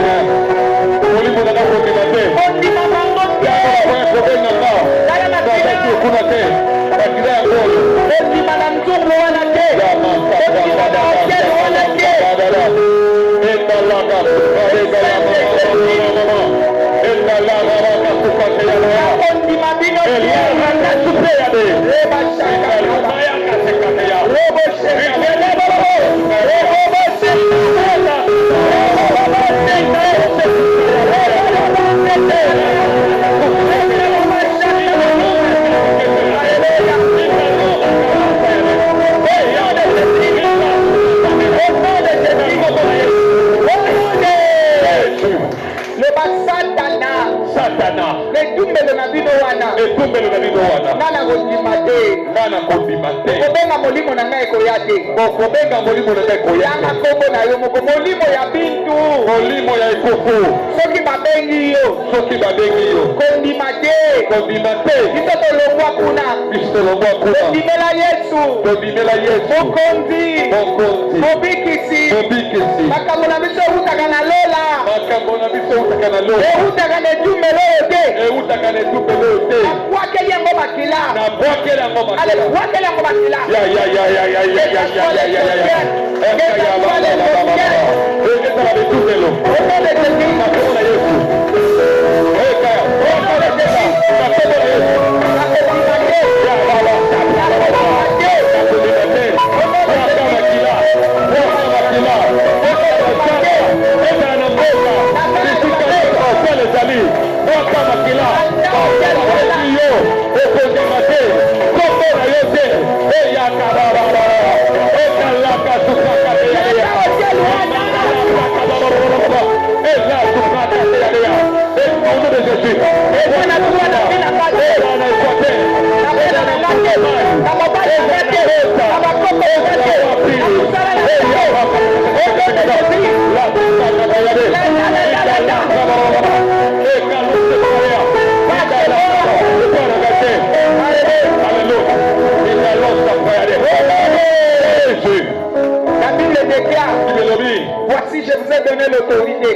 Voici, je vous ai donné l'autorité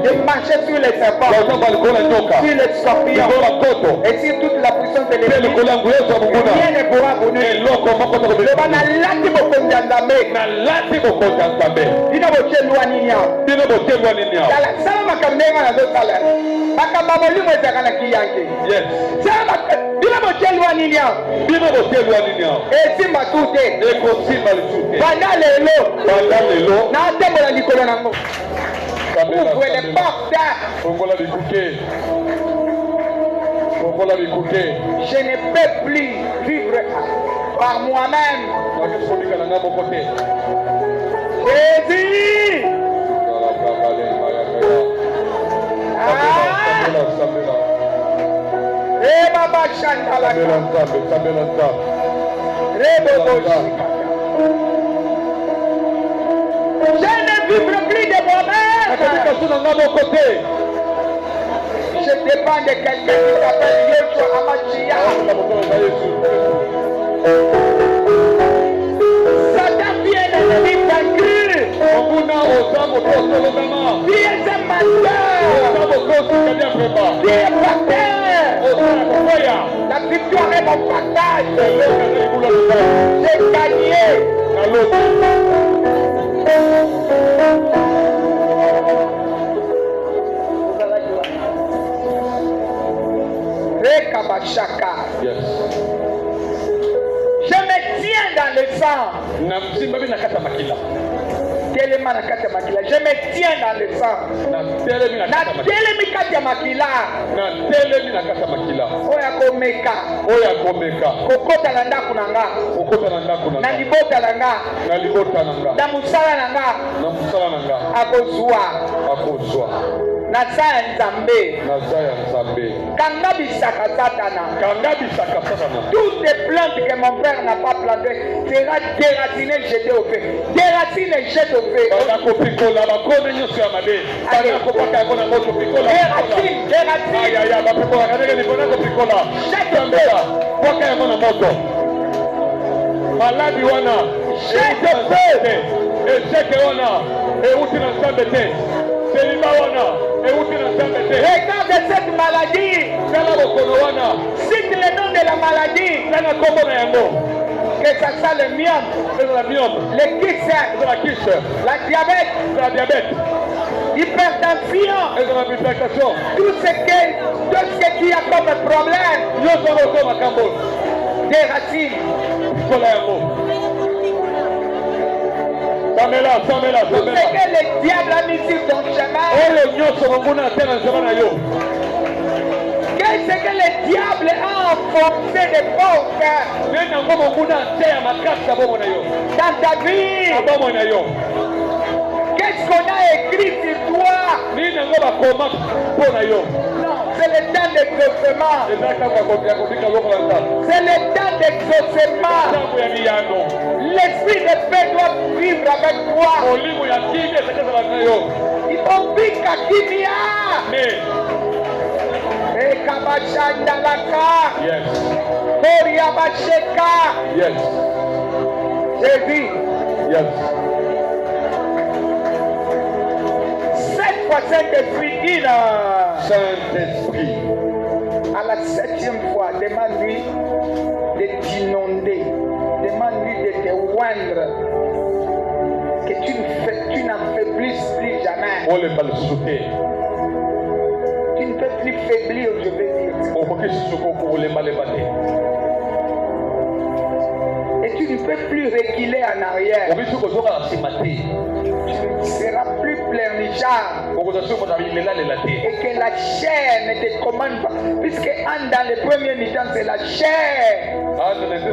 de marcher sur les serpents, sur les scorpions et sur toute la puissance de l'ennemi. Rien ne pourra vous nuire. Ouvrez les portes. Je ne peux plus vivre par moi-même. Jésus. Je ne vivrai plus de moi-même. Je dépends de quelqu'un qui s'appelle Yeshua Amachia. Satan vient l'ennemi vaincu. Qui est un menteur. Qui est pasteur. La victoire est mon partage. J'ai gagné. Yes. Je me tiens dans le sang que telema na kati ya makila. Je me tiens dans le sang. Na telemi kati ya makila. Oya komeka. Kokota na ndako na nga. Na libota na nga. Na musala na nga. Akozwa. Naza ya Nzambe. Kanga bisaka Satana. Toutes les plantes que mon père n'a pas plantées sera déracinées, jetées au feu. Déracine et jette au feu. Maladi wana jette au feu. Echeke wana euti na Nzambe te. Regarde cette maladie. Cite le nom de la maladie. Que ça soit le myome, le kyste, la diabète, l'hypertension, tout ce qui a comme problème, des racines. Tout ce que le diable a mis sur ton chemin. Qu'est-ce que le diable a enfoncé de portes dans ta vie? Qu'est-ce qu'on a écrit sur toi? Non, c'est le temps d'exaucement. C'est le temps d'exaucement. L'esprit de paix doit vivre avec toi. Il faut vivre à Kimia. Et Kabachandalaka. Yes. Koriabacheka. Yes. Jésus. Yes. Cette fois, Saint-Esprit, Saint-Esprit. À la 7e fois, demande-lui de t'inonder. Demande-lui de te oindre. Que tu n'affaiblisses plus jamais. Tu ne peux plus faiblir, je veux dire. Et tu ne peux plus reculer en arrière. Tu ne seras plus pleurnichard. Et que la chair ne te commande pas. Puisque dans le premier mi-temps, c'est la chair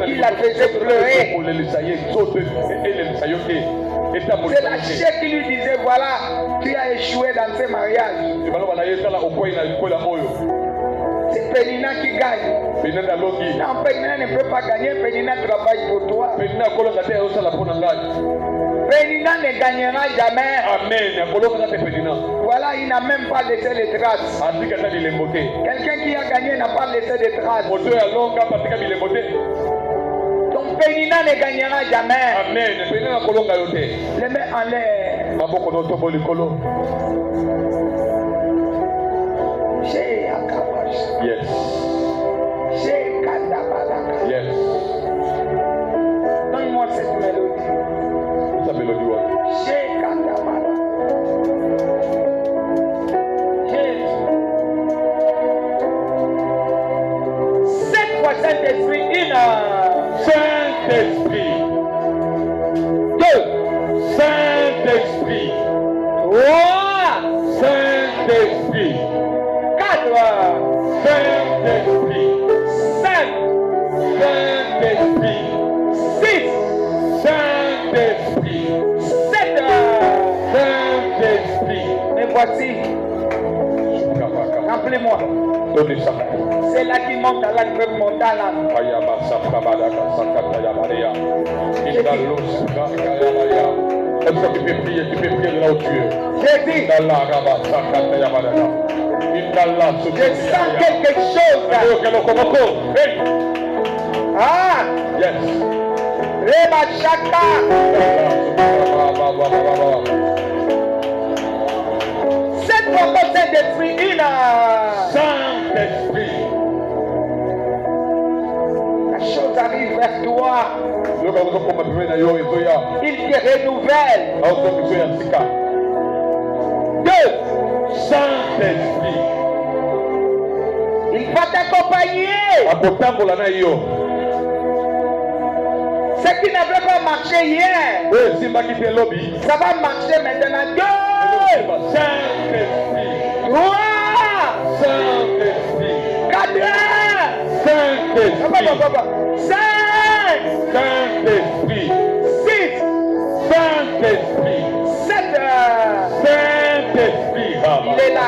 qui la faisait pleurer. C'est la chair qui lui disait, voilà, tu as échoué dans ce mariage. C'est Pénina qui gagne. Non, Pénina ne peut pas gagner. Pénina travaille pour toi. Pénina ne gagnera jamais. Amen. Voilà, il n'a même pas laissé les traces. Quelqu'un qui a gagné n'a pas laissé de traces. Donc Pénina ne gagnera jamais. Amen. Les mains en l'air. Yes. Yes. Donne-moi cette mélodie. Sa mélodie. Cette fois, Saint-Esprit, Saint-Esprit. 2. Saint-Esprit. 3. Saint-Esprit. 4. Saint-Esprit. 5. Saint-Esprit. 6. Saint-Esprit. 7. Saint-Esprit. Mais voici. Rappelez-moi. C'est là qui monte à l'âme, peut monter à l'âme. Est-ce que tu peux prier de là où tu es? Jésus. Je sens quelque chose. Ah. Yes. Reba Shaka. Cette fois, Saint-Esprit, Saint-Esprit. La chose arrive vers toi. Il te renouvelle. 2. Saint-Esprit. Il va t'accompagner. Ce qui n'avait pas marché hier, ça va marcher maintenant. 2, 3, 4, 5, 6, 7. Il est là.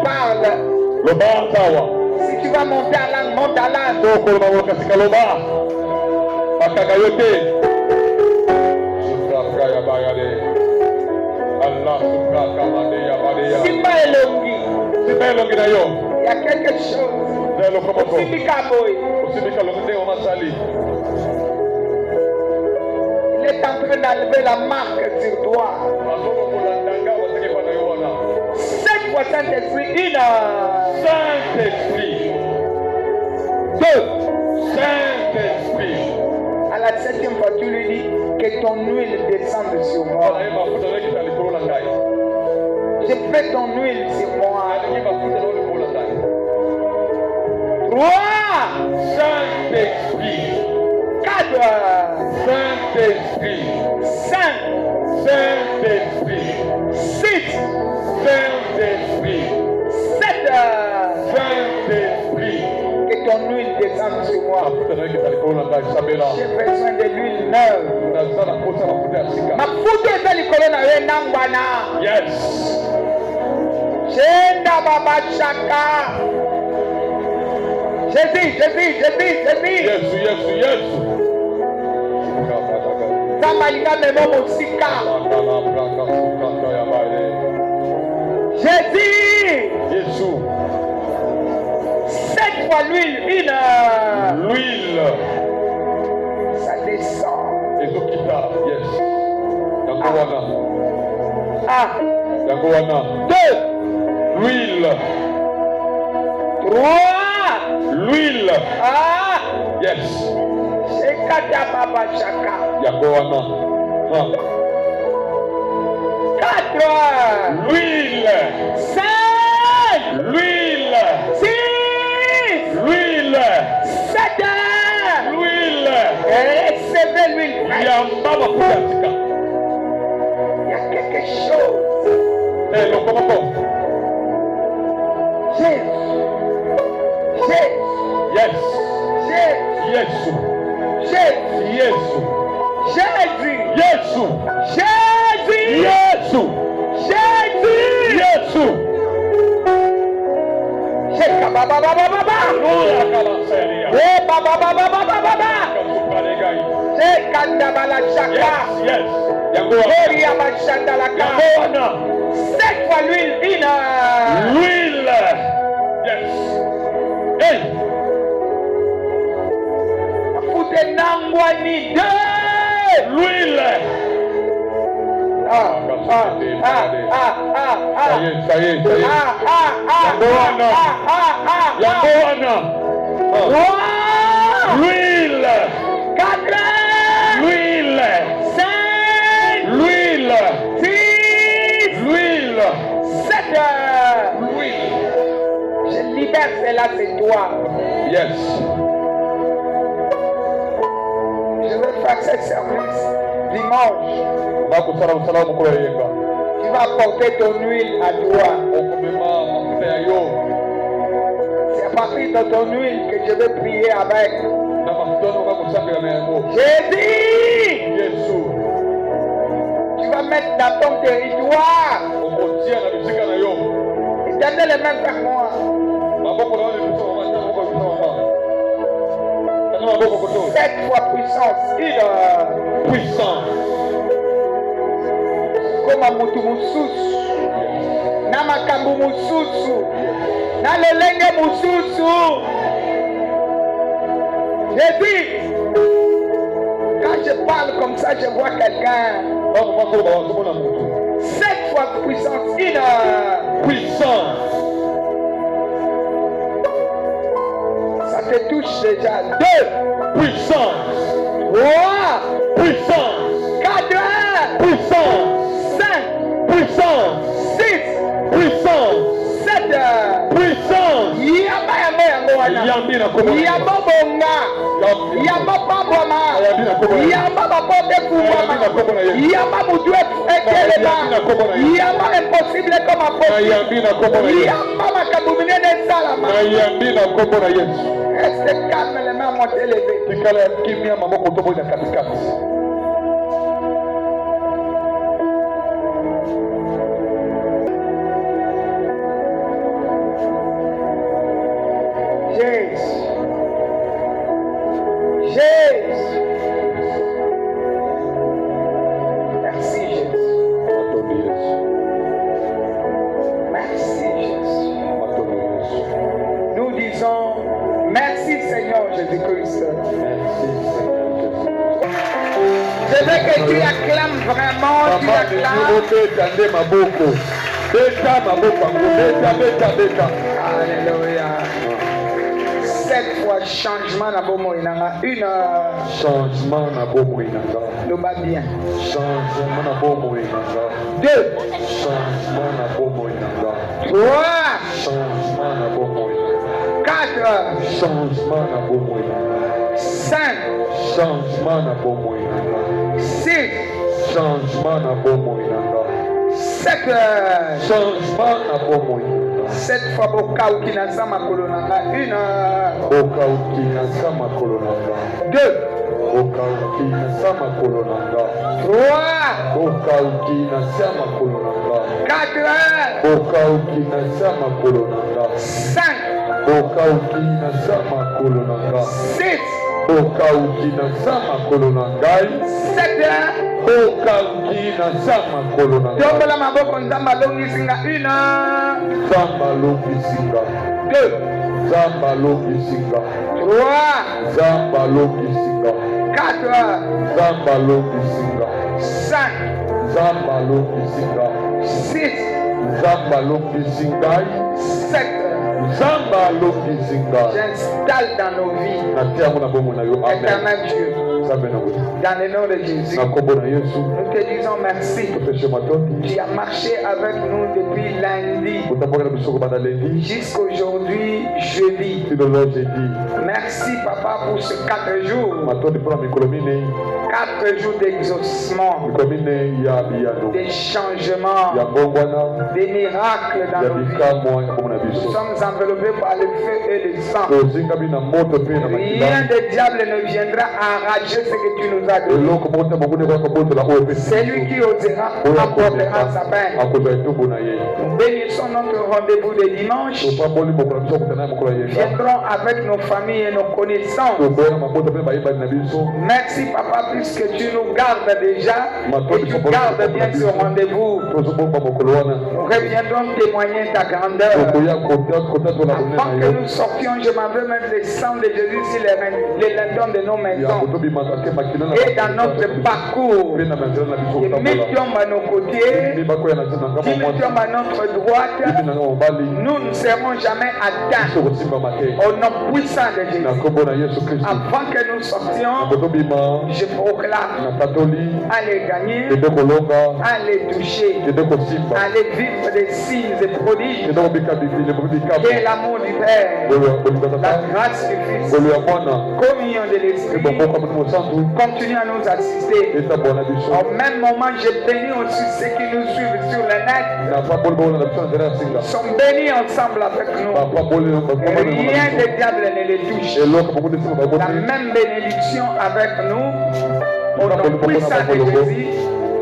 Parle. Si tu vas monter à langue, monte à langue. Simba Elongi. Il y a quelque chose. Il est en train d'enlever la marque sur toi. 7 fois Saint-Esprit, 1. Saint-Esprit. 2. Saint-Esprit. À la 7e fois, tu lui dis que ton huile descende sur moi. Je fais ton huile sur moi. 3. Saint-Esprit. 4. Saint-Esprit. 5. Saint-Esprit. 6. Saint-Esprit. 7. Saint-Esprit. Que ton huile descende sur moi. J'ai besoin de l'huile neuve. Ma foudre est à l'école na Nangwana. Yes. Jenda Baba Chaka. Jésus. Yes. Samalinga Memo Mosika. Jésus. Yes. 7 fois l'huile, 1. L'huile. Ça descend. Yes. Yango wana. 2. L'huile. 3. L'huile. Yes. Shekata Baba Chaka. Yango wana. 4. L'huile. 5. L'huile. 6. L'huile. 7. L'huile. Recevez l'huile. Il y a quelque chose. Jésus. Yes. Yes. Cette fois l'huile, l'huile. Yes. Hey. L'huile. Ça y est. L'huile. 4. L'huile. 5. L'huile. 6. L'huile. 7. L'huile. Je libère cela, c'est toi. Yes. Je vais faire ce service dimanche. Tu vas apporter ton huile à toi. C'est à partir de ton huile que je vais prier avec. Jésus, tu vas mettre dans ton territoire. Étendez les mains vers moi. Cette fois puissance, puissance. Comme un mutu mususu, na makambu mususu, na lelenge mususu. J'ai dit, quand je parle comme ça, je vois quelqu'un. 7 fois puissance, puissance. Ça te touche déjà. 2. Puissance. 3. Puissance. 4. Puissance. 5. Puissance. 6. Puissance. 7. Puissance. Yamba. wana yamba bonga yamba pabwama yamba bapote kubwama yamba mudu ekelema yamba impossible comme impossible yamba makambo minene esalama. Reste calme, les mains montent élevées. Jésus. Jésus. Merci Jésus. Merci Jésus. Nous disons merci Seigneur Jésus-Christ. Je veux que tu acclames vraiment, tu acclames. Alléluia. Cette fois, changement na bomo inanga. Une changement na bomo inanga. Le bas bien. Changement na bomo inanga. 2. Changement na bomo inanga. 3. Changement na bomo inanga. 4. Changement na bomo inanga. 5. Changement na bomo inanga. 6. Changement na bomo inanga. 7. Changement na bomo inanga. Cette fois, Bokauki na sama kolonanga. 1. Bokauki na sama kolonanga. 2. Bokauki na sama kolonanga. 3. Bokauki na sama kolonanga. 4. Bokauki na sama kolonanga. 5. Bokauki na sama kolonanga. 6. Bokauki na sama kolonanga. 7. Bokauki na sama kolonanga. Tombola maboko nzamba longisinga. 1. Zamba longisinga. 2. Zamba longisinga. 3. Zamba longisinga. 4. Zamba longisinga. 5. Zamba longisinga. 6. Zamba longisinga. 7. Zamba longisinga. J'installe dans nos vies éternel Dieu. Dans le nom de Jésus. Nous te disons merci. Tu as marché avec nous depuis lundi jusqu'aujourd'hui jeudi. Merci Papa pour ces 4 jours. 4 jours d'exaucement, des changements, des miracles dans nos vies. Nous sommes enveloppés par le feu et le sang. Rien de diable ne viendra enrager ce que tu nous as donné. Celui qui osera apportera sa peine. Nous bénissons notre rendez-vous de dimanche. Viendrons avec nos familles et nos connaissances. Merci Papa puisque tu nous gardes déjà et tu gardes bien ce rendez-vous. Nous reviendrons témoigner ta grandeur. Avant que nous sortions, je m'en veux mettre le sang de Jésus sur les lintons de nos maisons et dans notre parcours. Et mettons à nos côtés, mettons à notre droite. Nous ne serons jamais atteints au nom puissant de Jésus. Avant que nous sortions, je proclame allez gagner, allez toucher, allez vivre des signes et prodiges. Que l'amour du Père, la grâce du Fils, communion de l'Esprit continue à nous assister. Au même moment, je bénis aussi ceux qui nous suivent sur le net. Ils sont bénis ensemble avec nous. Rien de diable ne les touche. La même bénédiction avec nous. Au nom puissant de Jésus.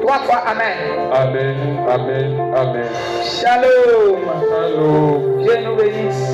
3 fois Amen. Amen, amen, amen. Shalom. Shalom. Dieu nous bénisse.